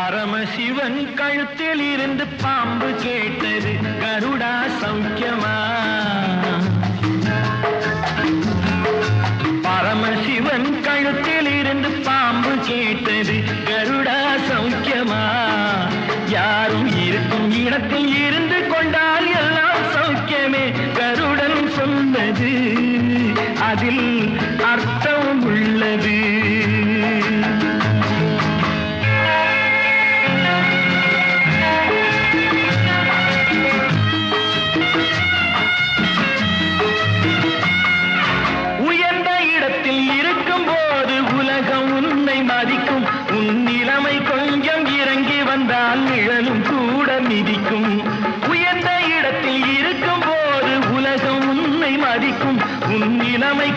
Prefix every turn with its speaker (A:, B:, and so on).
A: பரமசிவன் கழுத்தில் இருந்து பாம்பு கேட்டது, கருடா சௌக்கியமா? பரமசிவன் கழுத்தில் இருந்து பாம்பு கேட்டது, கருடா சௌக்கியமா? யாரும் இருக்கும் இடத்தில் இருந்து கொண்டால் எல்லாம் சௌக்கியமே, கருடன் சொன்னது அதில் அர்த்தம் உள்ளது. உயர்ந்த இடத்தில் இருக்கும் போது உலகம் உன்னை மதிக்கும், உன் நிலைமை கொஞ்சம் இறங்கி வந்தால் நிழலும் கூட மிதிக்கும். உயர்ந்த இடத்தில் இருக்கும் போது உலகம் உன்னை மதிக்கும், உன் நிலைமை